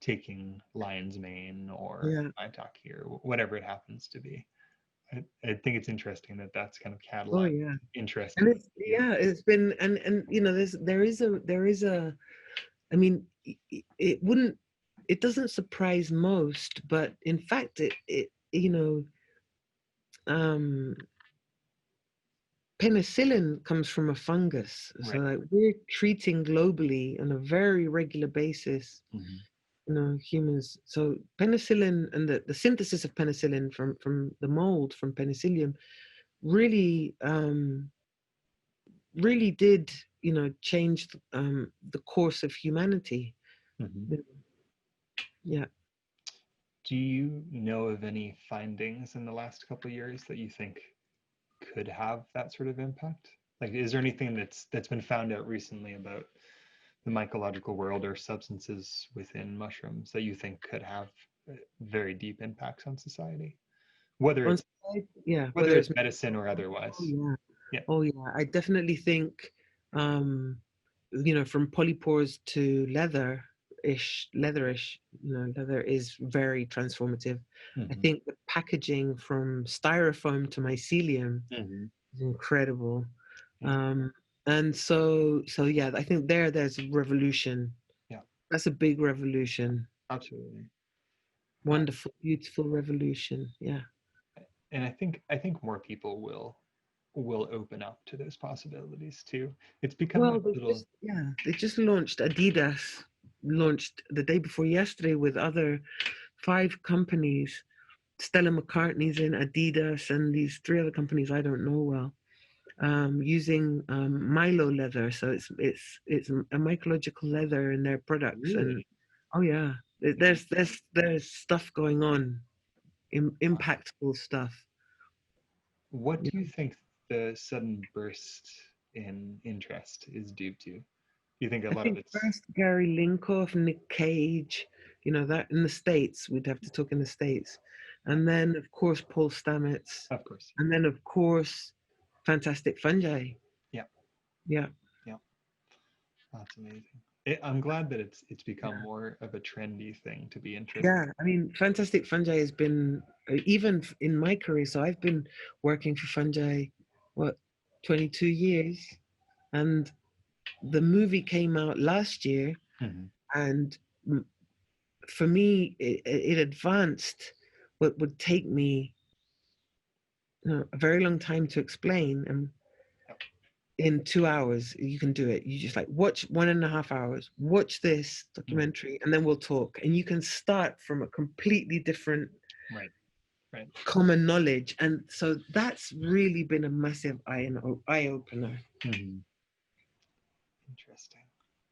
taking lion's mane or yeah. maitake or whatever it happens to be. I think it's interesting that that's kind of Oh catalyzed yeah. interest And in it's the field. yeah, it's been there is a I mean, it doesn't surprise most, but in fact it um penicillin comes from a fungus. So Right. like we're treating globally on a very regular basis, Hmm. humans. So penicillin and the synthesis of penicillin from the mold from penicillium really really did, change the course of humanity. Hmm. Yeah. Do you know of any findings in the last couple of years that you think could have that sort of impact? Like, is there anything that's been found out recently about the mycological world or substances within mushrooms that you think could have very deep impacts on society, whether On it's side, yeah, whether whether it's it's medicine or oh otherwise? yeah, Yeah. oh yeah. I definitely think, um, from polypores to leatherish, leather is very transformative. I Hmm. think the packaging from styrofoam to mycelium Hmm. is incredible. Yeah. Um, and so yeah, I think there's a revolution. Yeah. That's a big revolution. Absolutely. Uh, Wonderful, beautiful revolution. Yeah. and I think more people will open up to those possibilities too. It's becoming Well, a little. they just launched Adidas. launched the day before yesterday with other 5 companies. Stella McCartney's in, Adidas, and these 3 other companies I don't know well, using Milo leather. So it's a mycological leather in their products. Really? And oh yeah, there's stuff going on, Wow. impactful stuff. What Yeah. do you think the sudden burst in interest is due to? Do you think a I lot of think it's first Gary Linkoff, Nick Cage, that in the States, we'd have to talk in the States. right? And then, of course, Paul Stamets. Of course. And then, of course, Fantastic Fungi. Yeah. Yeah. Yeah. That's amazing. I'm glad that it's become Yeah. more of a trendy thing to be interested. Yeah. I mean, Fantastic Fungi has been, even in my career, so I've been working for fungi, what, 22 years? And the movie came out last year. Mhm. And for me, it advanced what would take me a very long time to explain. And Yep. in 2 hours, you can do it. You just like watch 1.5 hours, watch this Mhm. documentary, and then we'll talk. And you can start from a completely different Right. Right. common knowledge. And so that's really been a massive eye opener. Mhm. Interesting.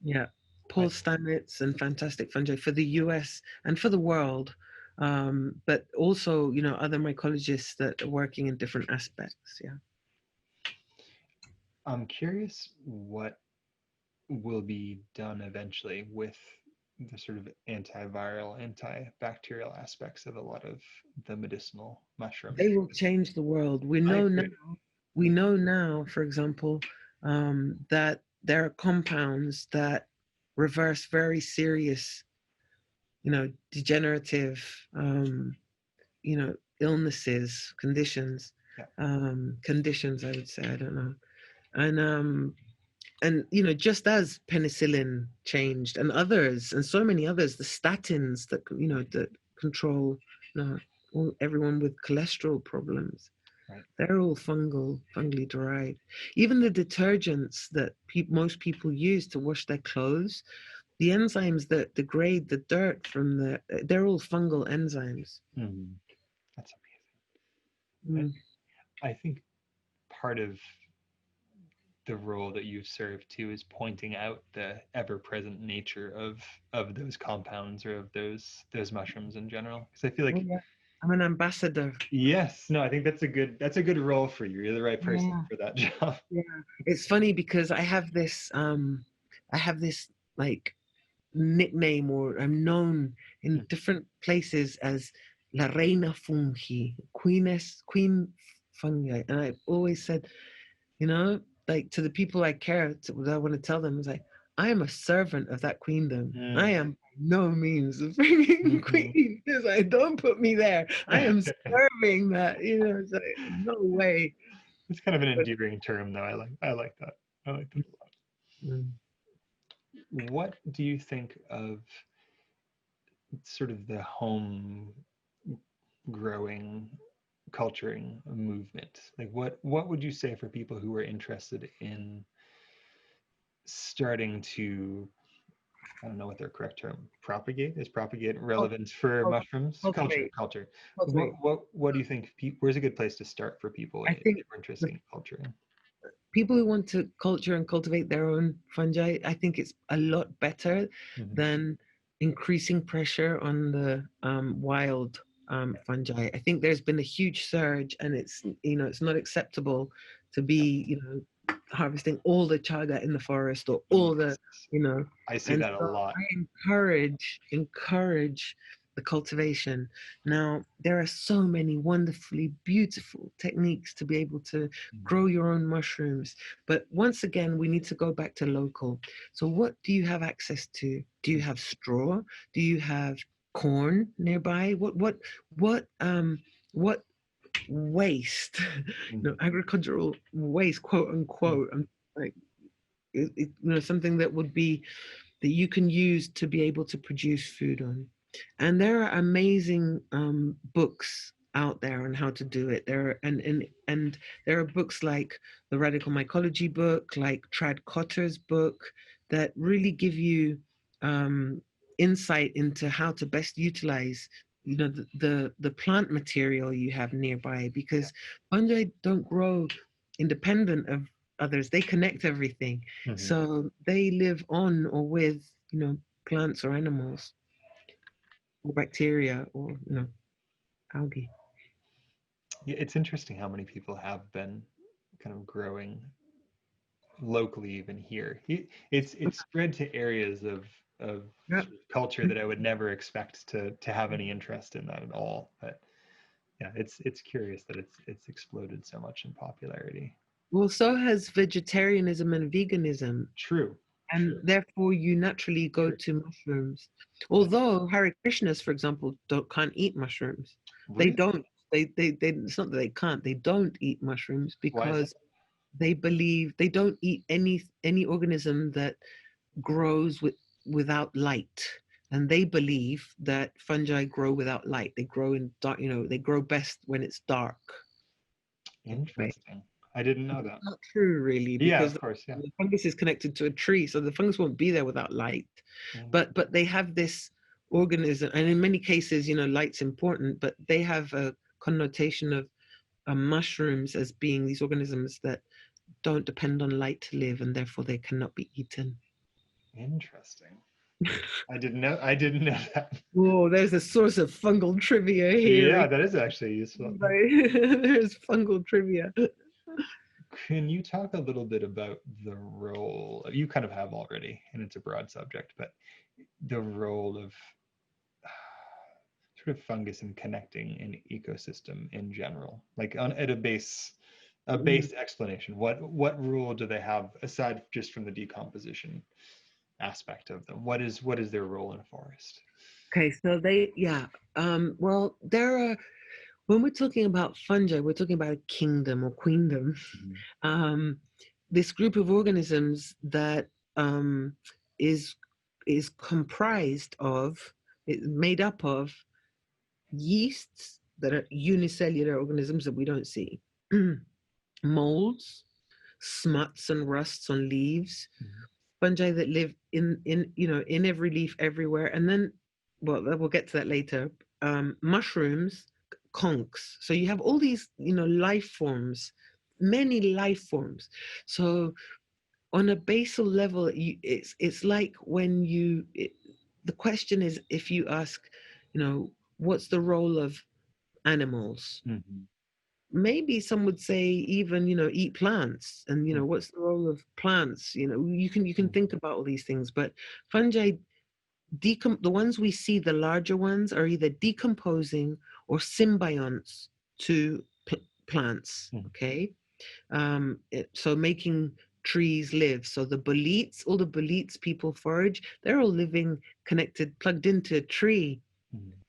Yeah. I Paul Stamets and Fantastic Fungi for the US and for the world. But also, other mycologists that are working in different aspects. Yeah. I'm curious what will be done eventually with the sort of antiviral, antibacterial aspects of a lot of the medicinal mushrooms. They will change the world. I agree. We know now, for example, that there are compounds that reverse very serious, degenerative, illnesses, conditions, Yeah. conditions. I would say, I don't know, and just as penicillin changed, and others, and so many others, the statins that control, everyone with cholesterol problems. Right. They're all fungally derived. Even the detergents that most people use to wash their clothes, the enzymes that degrade the dirt from they're all fungal enzymes. Mhm. That's amazing. Mm. I think part of the role that you've served too is pointing out the ever-present nature of those compounds or of those mushrooms in general. Because I feel Oh, like yeah. I'm an ambassador. yes, no, I think that's a good role for you. You're the right person Yeah. for that job. Yeah. It's funny because I have this like nickname, or I'm known in different places as La Reina Fungi, Queen Fungi. And I've always said, like to the people I care, that I want to tell them, is like, I am a servant of that queendom. I Mm. am by no means a freaking Mhm. queen. It's like, don't put me there. I am serving that, it's like, no way. It's kind of an But endearing term, though. I like that. I like that a lot. mm, What do you think of sort of the home growing culturing movement? Like what would you say for people who are interested in starting to, I don't know what their correct term, propagate is, propagate cult- relevance for cult- mushrooms, culture, cultivate, culture. What cultivate. what what do you think? Where's a good place to start for people I if think they're the interested in culturing? people who want to culture and cultivate their own fungi, I think it's a lot better Mhm. than increasing pressure on the wild fungi. I think there's been a huge surge, and it's not acceptable to be harvesting all the chaga in the forest, or all the Yes, you know. I see And that a so lot. I encourage the cultivation. Now there are so many wonderfully beautiful techniques to be able to Mhm. grow your own mushrooms. But once again, we need to go back to local. So, what do you have access to? Do you have straw? Do you have corn nearby? What waste? Mhm. Agricultural waste, quote Mhm. unquote. Like something that would be that you can use to be able to produce food on. And there are amazing books out there on how to do it. And there are books like the Radical Mycology book, like Trad Cotter's book, that really give you insight into how to best utilize, you know, the plant material you have nearby, because fungi don't grow independent of others. They connect everything. So they live on or with, you know, plants or animals or bacteria or, you know, algae. Yeah, it's interesting how many people have been kind of growing locally even here. It's spread to areas of Yeah. culture that I would never expect to have any interest in that at all. But yeah, it's curious that it's exploded so much in popularity. Well, so has vegetarianism and veganism. True, And true, therefore you naturally go true. to mushrooms. Although Hare Krishnas, for example, can't eat mushrooms. They Really? don't. They. It's not that they can't. They don't eat mushrooms Why is that? because they believe they don't eat any organism that grows without light. And they believe that fungi grow without light. They grow in dark. You know, they grow best when it's dark. Right? Interesting. I didn't know that. Not true, really, Yeah, because of course, yeah. the fungus is connected to a tree, so the fungus won't be there without light. Mm, But they have this organism, and in many cases, you know, light's important, but they have a connotation of mushrooms as being these organisms that don't depend on light to live, and therefore they cannot be eaten. interesting. I didn't know that. Whoa, there's a source of fungal trivia here. Yeah, that is actually useful. There's fungal trivia. Can you talk a little bit about the role, you kind of have already, and it's a broad subject, but the role of sort of fungus in connecting an ecosystem in general, like at a base explanation. What role do they have aside just from the decomposition aspect of them? What is their role in a forest? Okay, so yeah. Well, there are, when we're talking about fungi, we're talking about a kingdom or queendom. Um, this group of organisms that um, is is comprised of, made up of yeasts that are unicellular organisms that we don't see, molds, smuts and rusts on leaves, fungi that live in you know in every leaf everywhere, and then, well, we'll get to that later. Mushrooms, conchs. So you have all these, you know, life forms, many life forms. So on a basal level, it's like when the question is, if you ask, you know, what's the role of animals? Mm-hmm. Maybe some would say even, you know, eat plants, and you know, what's the role of plants? You know, you can think about all these things, but fungi, the ones we see, the larger ones, are either decomposing or symbionts to plants. Okay. So making trees live. So the boletes, all the boletes people forage, they're all living connected, plugged into a tree,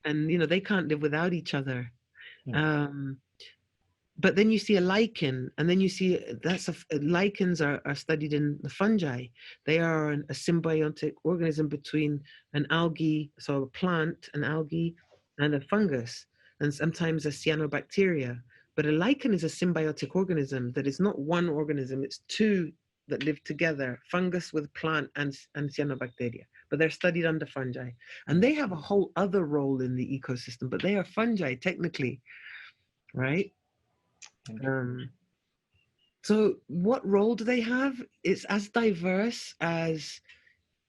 and you know, they can't live without each other. um but then you see a lichen, and then you see lichens are studied in the fungi. They are a symbiotic organism between an algae, so a plant, an algae, and a fungus, and sometimes a cyanobacteria. But a lichen is a symbiotic organism that is not one organism, it's two that live together, fungus with plant and cyanobacteria. But they're studied under fungi. And they have a whole other role in the ecosystem, but they are fungi technically, right? Um, so what role do they have? It's as diverse as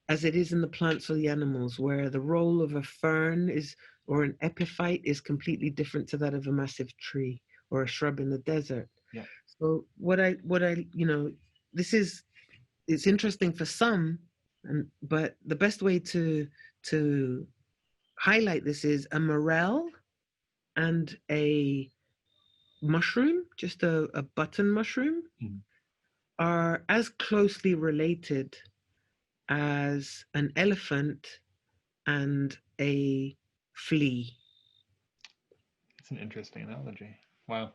it is in the plants or the animals, where the role of a fern is, or an epiphyte, is completely different to that of a massive tree or a shrub in the desert. Yeah. So what I you know, this is, it's interesting for some, but the best way to highlight this is a morel and a mushroom, just a button mushroom, are as closely related as an elephant and a flea. It's an interesting analogy. Wow.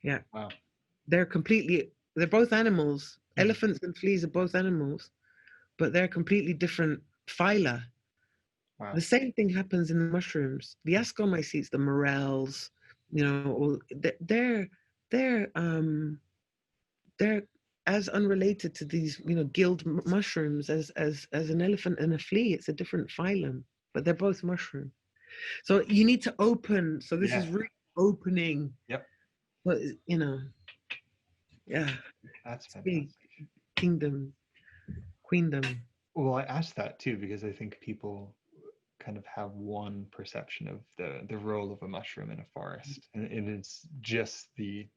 Yeah, Wow. they're both animals. Mhm. Elephants and fleas are both animals, but they're completely different phyla. Wow. The same thing happens in the mushrooms. The ascomycetes, the morels, you know, they're they're as unrelated to these, gilled mushrooms as an elephant and a flea. It's a different phylum, but they're both mushroom. So you need to open. So this Yeah. is really opening. Yep. But yeah, That's it's big. fantastic. Kingdom, queendom. Well, I asked that too because I think people kind of have one perception of the role of a mushroom in a forest, and it's just the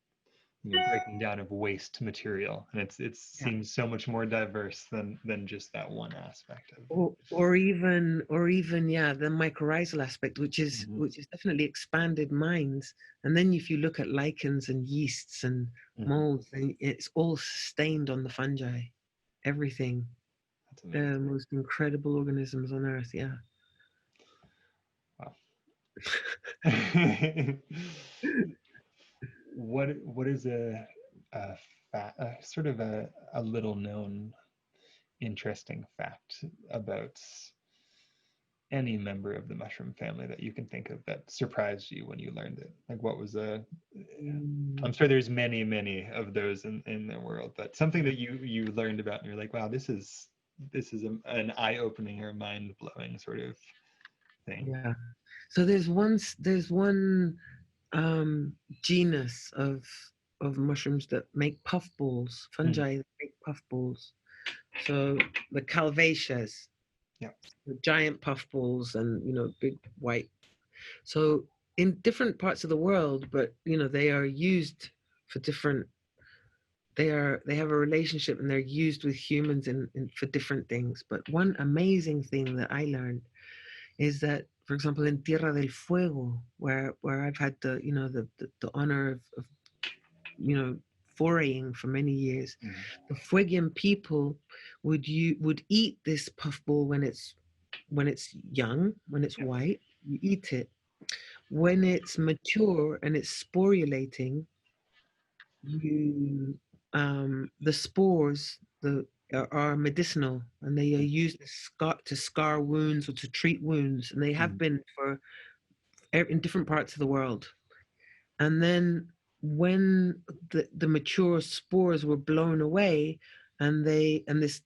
breaking down of waste material, and it Yeah. seems so much more diverse than just that one aspect of. Or even yeah, the mycorrhizal aspect, which is Mhm. which is definitely expanded minds. And then if you look at lichens and yeasts and Mhm. molds, then it's all sustained on the fungi. Everything. That's The amazing. most incredible organisms on earth. Yeah. Wow. What is a sort of a little known interesting fact about any member of the mushroom family that you can think of that surprised you when you learned it? Like what was I'm Mm, sure there's many of those in the world, but something that you learned about and you're like, wow, this is an eye-opening or mind-blowing sort of thing. yeah. So there's one genus of mushrooms that make puffballs, Mm. fungi that make puffballs. So the calvaceous, Yeah. the giant puffballs, and big white. So in different parts of the world, but they are used for different. They have a relationship, and they're used with humans for different things. But one amazing thing that I learned is that, for example, in Tierra del Fuego, where I've had the honor of you know foraying for many years, Mm. the Fuegian people would eat this puffball when it's young, when it's Yeah. white. You eat it. When it's mature and it's sporulating, you the spores are medicinal, and they are used to scar wounds or to treat wounds, and they have Mm. been for in different parts of the world. And then when the mature spores were blown away, and there's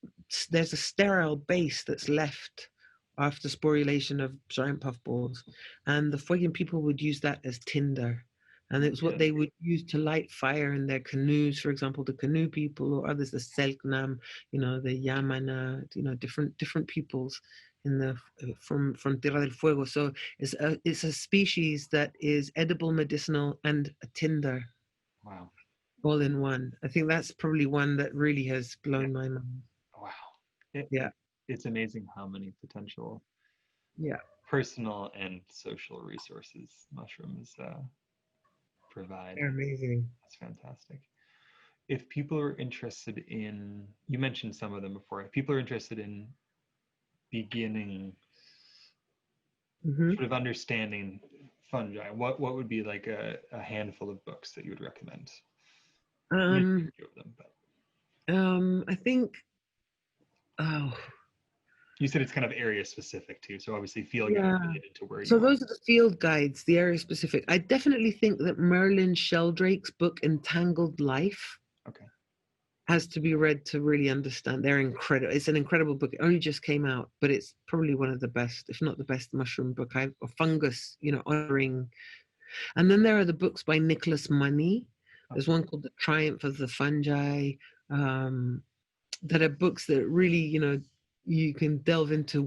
a sterile base that's left after sporulation of giant puffballs, and the Fuegian people would use that as tinder. And it was what Really? they would use to light fire in their canoes, for example, the canoe people, or others, the Selknam, the Yamana, different peoples in the from Tierra del Fuego. So it's a species that is edible, medicinal, and a tinder Wow. all in one. I think that's probably one that really has Yeah. blown my mind. Wow. It, Yeah, it, it's amazing how many potential yeah, personal and social resources mushrooms provide. they're amazing. That's fantastic. If people are interested in, you mentioned some of them before, if people are interested in beginning Hmm. sort of understanding fungi, what would be like a handful of books that you would recommend? You mentioned Um, a few of them, but I think. Oh, you said it's kind of area specific too. So obviously field guide yeah. related to where So you are. those are the field guides, the area specific. I definitely think that Merlin Sheldrake's book Entangled Life Okay. has to be read to really understand. They're incredible. It's an incredible book. It only just came out, but it's probably one of the best, if not the best, mushroom book or fungus, honoring. And then there are the books by Nicholas Money. There's Okay. one called The Triumph of the Fungi. Um, that are books that really, you can delve into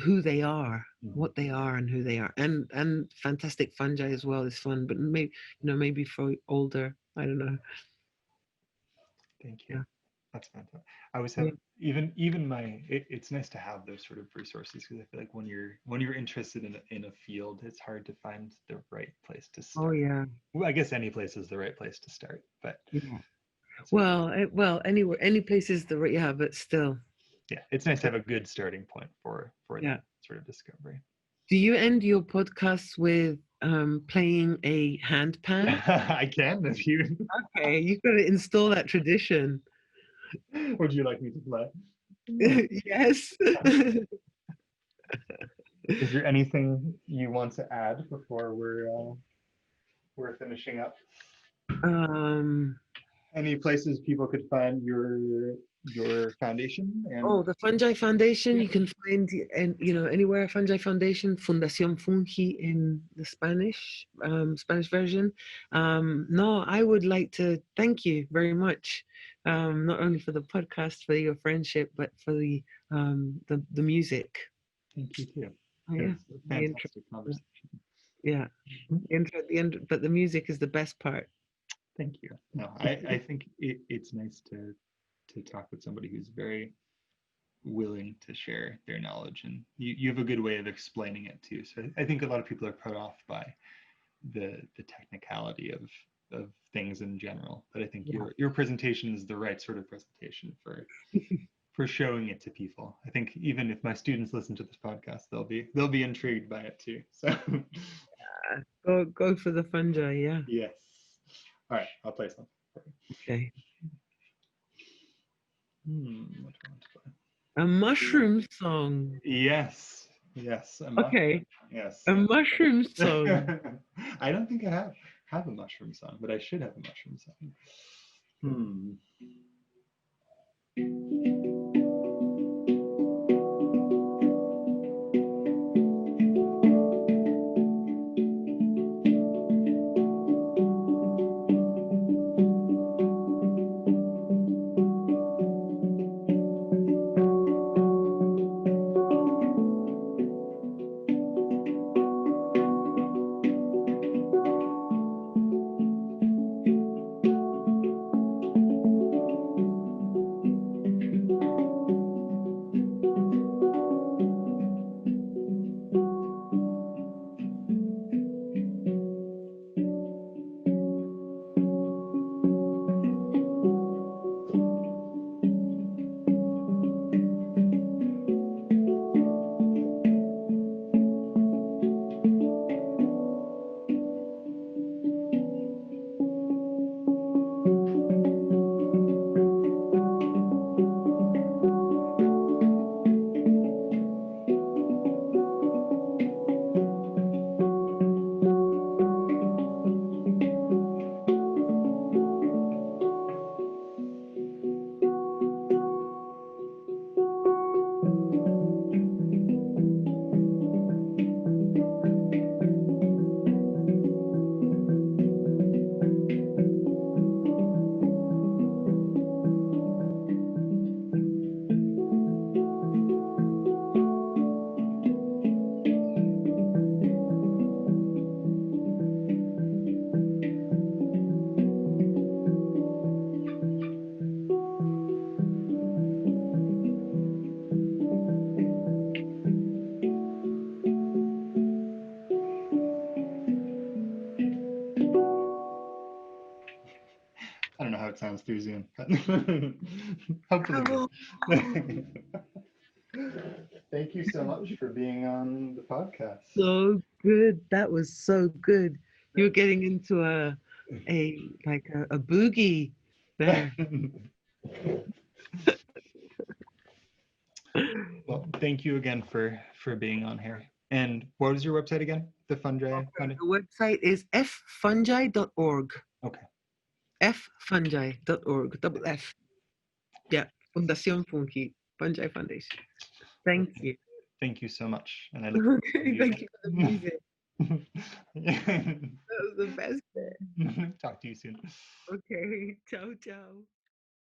who they are, Mhm. what they are, and who they are. And Fantastic Fungi as well is fun, but maybe for older. I don't know. Thank you. Yeah. That's fantastic. I always have Yeah. even it's nice to have those sort of resources because I feel like when you're interested in a field, it's hard to find the right place to Oh start. yeah. Well, I guess any place is the right place to start, but Yeah. it's always, Well, anywhere, any place is the right. Yeah, but still. yeah, it's nice to have a good starting point for Yeah. that sort of discovery. Do you end your podcasts with playing a handpan? I can if you Okay, you've got to install that tradition. would you like me to play? Yes. Is there anything you want to add before we're finishing up? um any places people could find your foundation and Oh, the Fungi Foundation, you can find, and anywhere Fungi Foundation, Fundación Fungi in the Spanish version. No, I would like to thank you very much, not only for the podcast, for your friendship, but for the music. thank you too. Oh, It yeah, was a fantastic conversation. yeah. The end, but the music is the best part. Thank you. No, I think it's nice to talk with somebody who's very willing to share their knowledge, and you have a good way of explaining it too. So I think a lot of people are put off by the technicality of things in general, but I think your presentation is the right sort of presentation for showing it to people. I think even if my students listen to this podcast, they'll be intrigued by it too. So go for the fungi, yeah. yes. All right, I'll play something. Okay. What do I want to play? A mushroom song. Yes. Okay. Yes. A mushroom song. I don't think I have a mushroom song, but I should have a mushroom song. I don't know how it sounds through Zoom, but hopefully good. Thank you so much for being on the podcast. So good. That was so good. You're getting into a boogie there. Well, thank you again for being on here. And what was your website again? The Fungi Foundation? The website is ffungi.org. Okay. ffungi.org. Double F. Yeah. Fundación Fungi. Fungi Foundation. Thank you. Thank you so much. And I look forward to Thank you for the music. That was the best bit. Talk to you soon. Okay. Ciao, ciao.